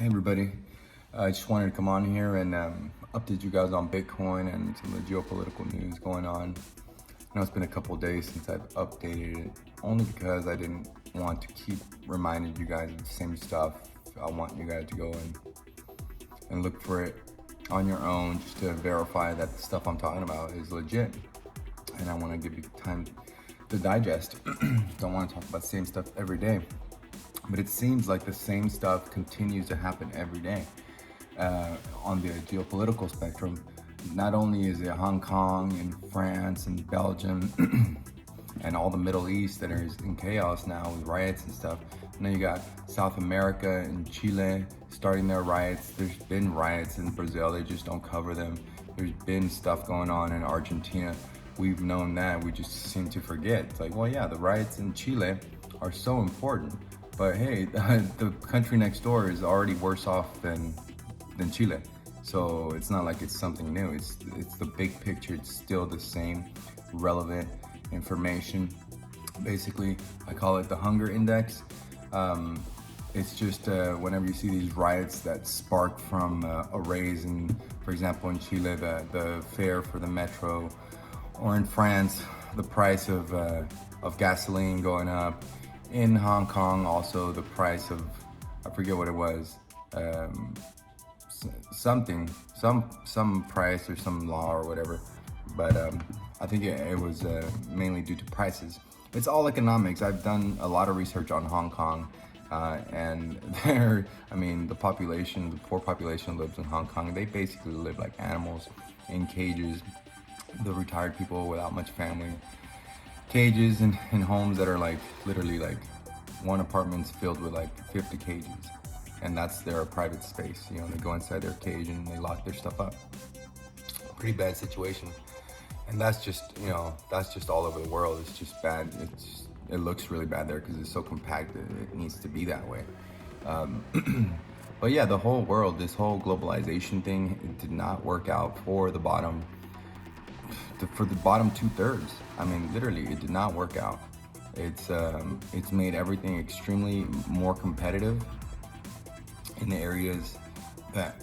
Hey everybody, I just wanted to come on here and update you guys on Bitcoin and some of the geopolitical news going on. I know it's been a couple of days since I've updated it, only because I didn't want to keep reminding you guys of the same stuff. I want you guys to go and look for it on your own just to verify that the stuff I'm talking about is legit. And I want to give you time to digest. Don't want to talk about the same stuff every day. But it seems like the same stuff continues to happen every day on the geopolitical spectrum. Not only is it Hong Kong and France and Belgium and all the Middle East that are in chaos now with riots and stuff. And then you got South America and Chile starting their riots. There's been riots in Brazil, they just don't cover them. There's been stuff going on in Argentina. We've known that, we just seem to forget. It's like, well, yeah, the riots in Chile are so important. But hey, the country next door is already worse off than Chile. So it's not like it's something new. It's the big picture. It's still the same relevant information. Basically, I call it the hunger index. It's just whenever you see these riots that spark from a raise in, for example, in Chile, the fare for the metro, or in France, the price of gasoline going up. In Hong Kong, also the price of, I forget what it was, some price or some law or whatever. But I think it was mainly due to prices. It's all economics. I've done a lot of research on Hong Kong, and the population, the poor population lives in Hong Kong. They basically live like animals in cages. The retired people without much family. Cages in homes that are like literally like one apartment's filled with like 50 cages, and that's their private space. You know, they go inside their cage and they lock their stuff up. Pretty bad situation, and that's just all over the world. It's just bad. It looks really bad there because it's so compacted. It needs to be that way. But yeah, the whole world, this whole globalization thing, it did not work out for the bottom. For the bottom 2/3, I mean, literally, it did not work out. It's made everything extremely more competitive in the areas that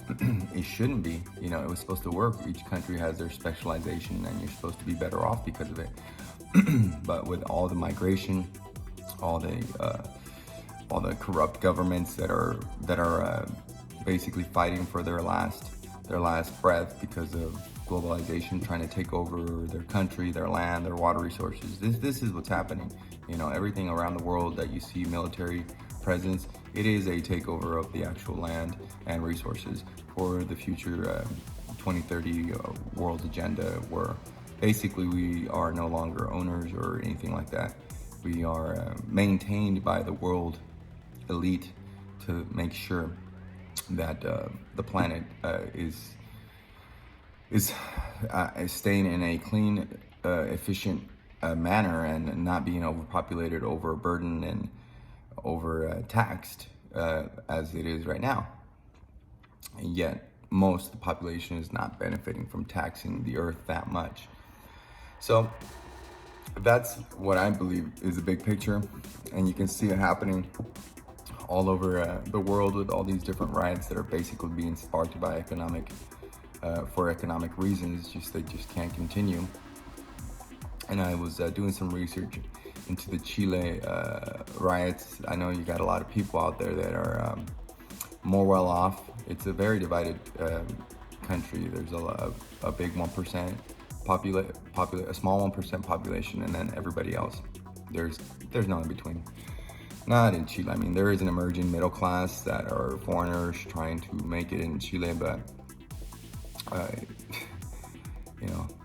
it shouldn't be. You know, it was supposed to work. Each country has their specialization, and you're supposed to be better off because of it. But with all the migration, all the corrupt governments that are basically fighting for their last breath because of globalization, trying to take over their country, their land, their water resources. This is what's happening. You know, everything around the world that you see military presence, it is a takeover of the actual land and resources for the future 2030 world agenda, where basically we are no longer owners or anything like that. We are maintained by the world elite to make sure that the planet is staying in a clean, efficient manner and not being overpopulated, overburdened, and overtaxed as it is right now. And yet, most of the population is not benefiting from taxing the earth that much. So that's what I believe is the big picture, and you can see it happening all over the world with all these different riots that are basically being sparked by for economic reasons. They just can't continue. And I was doing some research into the Chile riots. I know you got a lot of people out there that are more well off. It's a very divided country. There's a big 1% a small 1% population, and then everybody else. There's no in between. Not in Chile. I mean, there is an emerging middle class that are foreigners trying to make it in Chile, but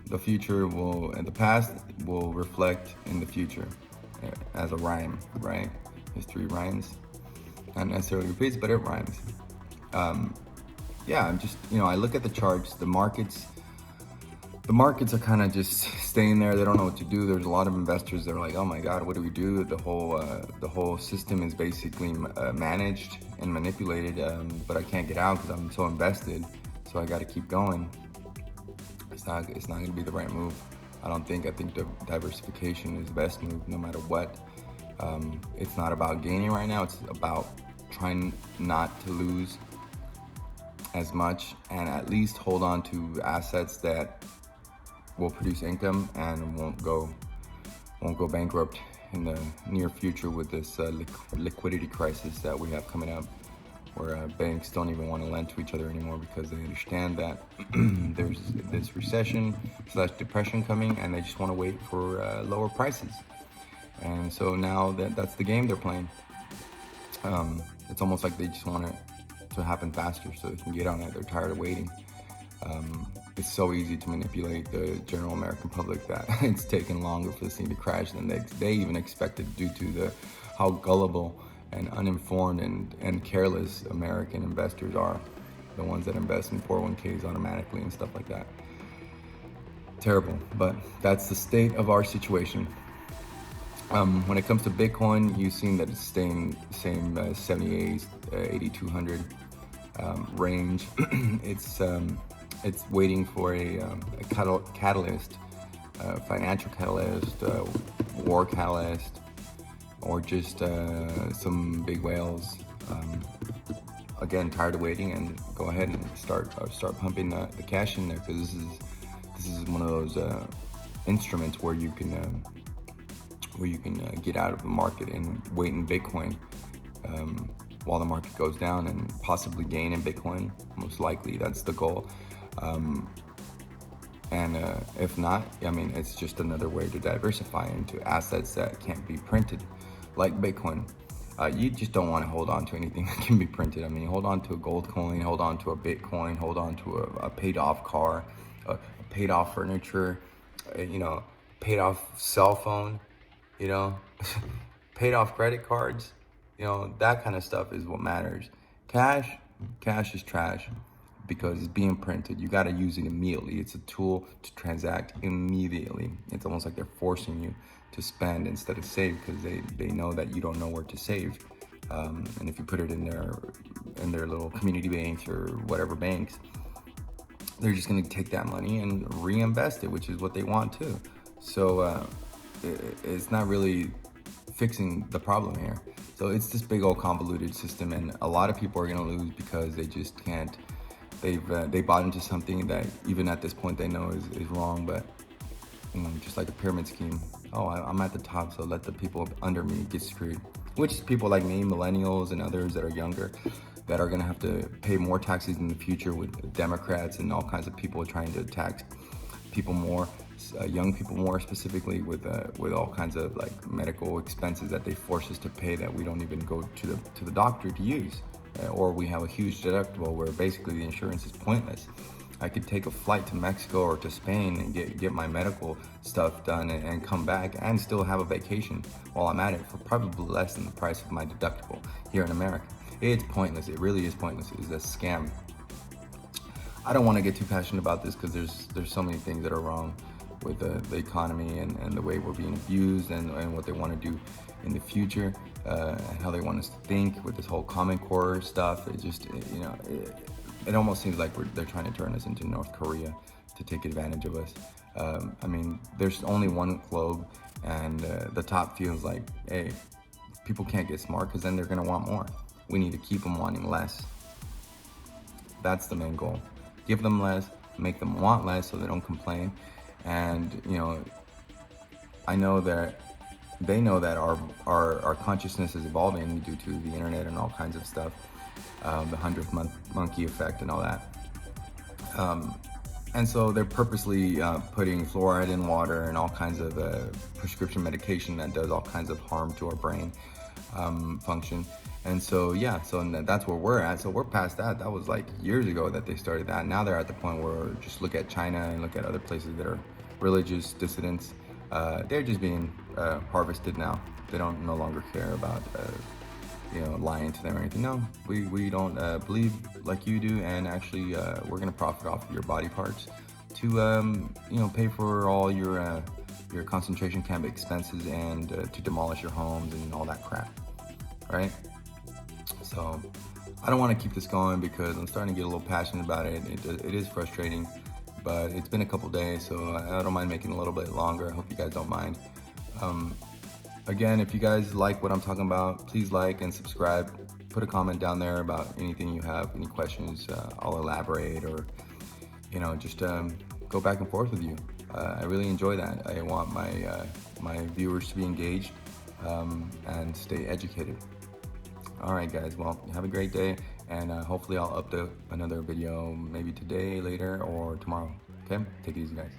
the future and the past will reflect in the future as a rhyme, right? History rhymes, not necessarily repeats, but it rhymes. I'm just, I look at the charts, the markets are kind of just staying there. They don't know what to do. There's a lot of investors that are like, oh my God, what do we do? The whole system is basically managed and manipulated, but I can't get out because I'm so invested. So I got to keep going. It's not going to be the right move. I think diversification is the best move no matter what. It's not about gaining right now. It's about trying not to lose as much and at least hold on to assets that will produce income and won't go bankrupt in the near future with this liquidity crisis that we have coming up, where banks don't even want to lend to each other anymore because they understand that there's this recession/depression coming, and they just want to wait for lower prices. And so now that's the game they're playing. It's almost like they just want it to happen faster so they can get on it. They're tired of waiting. It's so easy to manipulate the general American public that it's taken longer for this thing to crash than they even expected, due to how gullible and uninformed and careless American investors are, the ones that invest in 401ks automatically and stuff like that. Terrible, but that's the state of our situation. When it comes to Bitcoin, you've seen that it's staying the same 78, 8,200 range. It's waiting for a catalyst, financial catalyst, war catalyst, or just some big whales. Again, tired of waiting, and go ahead and start pumping the cash in there, because this is one of those instruments where you can get out of the market and wait in Bitcoin while the market goes down, and possibly gain in Bitcoin. Most likely, that's the goal. And if not, I mean, it's just another way to diversify into assets that can't be printed, like Bitcoin. You just don't want to hold on to anything that can be printed. I mean, hold on to a gold coin, hold on to a Bitcoin, hold on to a paid off car, a paid off furniture, paid off cell phone, paid off credit cards, that kind of stuff is what matters. Cash is trash because it's being printed. You got to use it immediately. It's a tool to transact immediately. It's almost like they're forcing you to spend instead of save, because they know that you don't know where to save. And if you put it in their little community banks or whatever banks, they're just going to take that money and reinvest it, which is what they want too. So it's not really fixing the problem here. So it's this big old convoluted system, and a lot of people are going to lose because they just can't. They bought into something that even at this point they know is wrong, but just like a pyramid scheme. Oh, I'm at the top, so let the people under me get screwed. Which is people like me, millennials, and others that are younger, that are going to have to pay more taxes in the future, with Democrats and all kinds of people trying to tax people more, young people more specifically, with all kinds of like medical expenses that they force us to pay that we don't even go to the doctor to use, or we have a huge deductible where basically the insurance is pointless. I could take a flight to Mexico or to Spain and get my medical stuff done and come back and still have a vacation while I'm at it for probably less than the price of my deductible here in America. It's pointless. It really is pointless. It's a scam. I don't want to get too passionate about this because there's so many things that are wrong with the economy and the way we're being abused and what they want to do in the future, and how they want us to think with this whole Common Core stuff. It just, it almost seems like they're trying to turn us into North Korea to take advantage of us. I mean, there's only one globe, and the top feels like, hey, people can't get smart because then they're going to want more. We need to keep them wanting less. That's the main goal. Give them less, make them want less so they don't complain. And, I know that they know that our consciousness is evolving due to the internet and all kinds of stuff. The 100th monkey effect and all that. And so they're purposely putting fluoride in water and all kinds of prescription medication that does all kinds of harm to our brain function. And so, that's where we're at. So we're past that. That was like years ago that they started that. Now they're at the point where just look at China and look at other places that are religious dissidents. They're just being harvested now. They don't no longer care about lying to them or anything. No, we don't believe like you do, and actually we're gonna profit off of your body parts to pay for all your concentration camp expenses and to demolish your homes and all that crap, right? So I don't want to keep this going because I'm starting to get a little passionate about it. It is frustrating, but it's been a couple days, so I don't mind making it a little bit longer. I hope you guys don't mind. Again, if you guys like what I'm talking about, please like and subscribe. put a comment down there about anything you have, any questions. I'll elaborate, or just go back and forth with you. I really enjoy that. I want my viewers to be engaged and stay educated. All right, guys. Well, have a great day, and hopefully I'll upload another video maybe today, later, or tomorrow. Okay? Take it easy, guys.